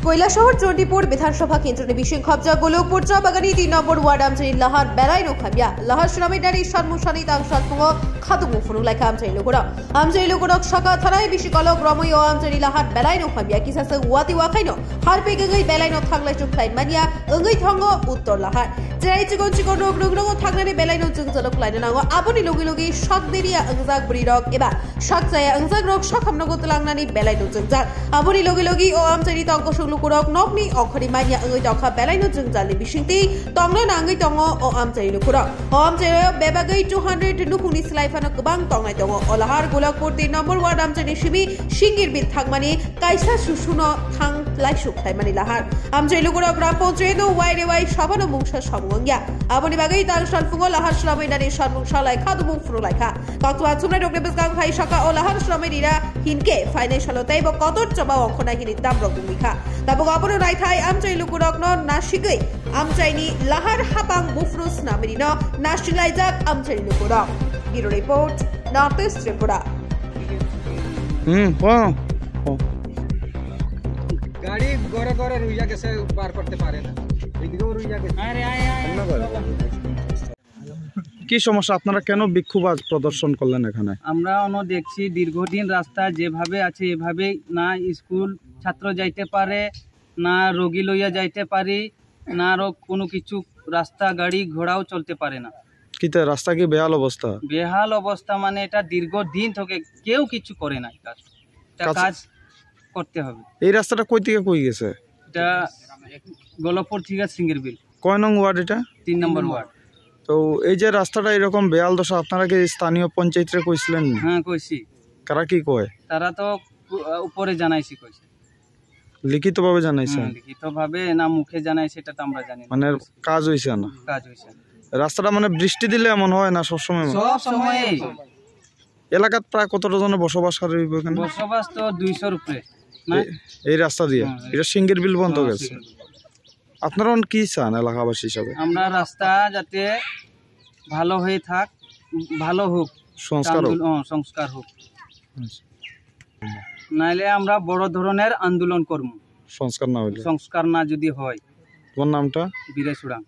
কৈলাসহর চণ্ডীপুর বিধানসভা কেন্দ্রের বিশেষ কবজা গোলকপুর চা বাগানি 3 নম্বর ওয়ার্ড আমচারি লাহার বেলাই নখামিয়া লাহার শ্রমিকদারি সানমুসানি তাংসাত ফুঙ্গ খাদুমু ফুনু লাইকা আমচারি লোকরক সাকা থানায় বিশেষ কলক রমই ও আমচারি লাহার বেলাই নখামিয়া কিসাসে ওয়াতি ওয়াখাইনো হারপে গঙ্গই বেলাই ন থাংলাই চুকলাই মানিয়া ওঙ্গই থঙ্গ উত্তর লাহার যেই চিকন চিকন রোগ রোগ থাংনানি বেলাই ন जों जलक लायनो नांगौ आबोनि लगे लगे शक देरिया अंजाक बुरि रग एबा शक जाया अंजाक रग शक हामनांगौ तलांगनानि बेलायनो जों जाक आबोनि लगे लगे ओ आमचारि तंग सुलुक रग नकनि अखरि मानिया अंगै दखा बेलायनो जों जालि बिसिंति तंगनो नांगै दङ ओ आमचारि लुक रग ओ आमचारि बेबागै 200 नुखुनि स्लाइफानो गोबां तंनाय दङ अलाहार गोलकपुर 3 नम्बर वार्ड आमचारि सिबि सिंगिर बिन थांमानि कायसा सुसुनो थां लाइसुक थाइमानि लाहार आमचारि लुक रग ग्राम पञ्चायत वाइरे वाइ साबानो मुंसा सामुंगिया आबोनि बागै तालसाल फुङो लाहार श्रमिकदारि सानमुंसालाय खादुमु फुरुलायखा काक्तुआ सुमनाय डक्टर बेसगां फाइ साका ओलाहार श्रमिकदिरा हिनके फाइनान्सियलताय ब कदर चबा अंखना हिनि दाम रगुमिखा ताबो गाबनो नायथाय आमचाइ लुकुरकनो नासिगै आमचाइनि लाहार हाबां बुफ्रुस नामिनिनो नासिलायजाक आमचाइ लुकुरक bureau report north east Tripura गाड़ी गोरे गोरे रुइया कैसे पार करते पारे ना এদিকেও রুইয়া গেছে আরে কি সমস্যা আপনারা কেন বিক্ষোভ প্রদর্শন করলেন এখানে? আমরা অন্য দেখছি দীর্ঘদিন রাস্তা যেভাবে আছে এভাবে না স্কুল ছাত্র যাইতে পারে না রোগী লইয়া যাইতে পারি না আরো কোনো কিছু রাস্তা গাড়ি ঘোড়াও চলতে পারে না। কিতে রাস্তা কি বেহাল অবস্থা? বেহাল অবস্থা মানে এটা দীর্ঘদিন থেকে কেউ কিছু করে না, কাজ করতে হবে। এই রাস্তাটা কই থেকে কই গেছে? এটা গোলকপুর থেকে সিঙ্গির বিল। কয় নং ওয়ার্ড এটা? 3 নম্বর ওয়ার্ড। তো এই যে রাস্তাটা এরকম বেহাল দশা আপনারা কি স্থানীয় পঞ্চায়েতরে কইছিলেন? হ্যাঁ কইছি। কারা কি কয়? তারা তো উপরে জানাইছি কইছে। লিখিতভাবে জানাইছে? লিখিতভাবে না মুখে জানাইছে এটা তো আমরা জানি না। মানে কাজ হইছে না? কাজ হইছে না। রাস্তাটা মানে বৃষ্টি দিলে এমন হয় না সব সময়? সব সময়। এলাকাত প্রায় কতটা জন বসবাসকারী হইব এখানে? বসবাস তো 200 উপরে না এই রাস্তা দিয়ে। এটা সিঙ্গির বিল বন্ধ গেছে। আপনারা কি চান এলাকাবাসী হিসাবে? আমরা রাস্তা যাতে ভালো হয়ে থাক, ভালো হোক, সংস্কার হোক, নাইলে আমরা বড় ধরনের আন্দোলন করব। সংস্কার না হইলে? সংস্কার না যদি হয়। তোমার নামটা? বীরে সুড়াং।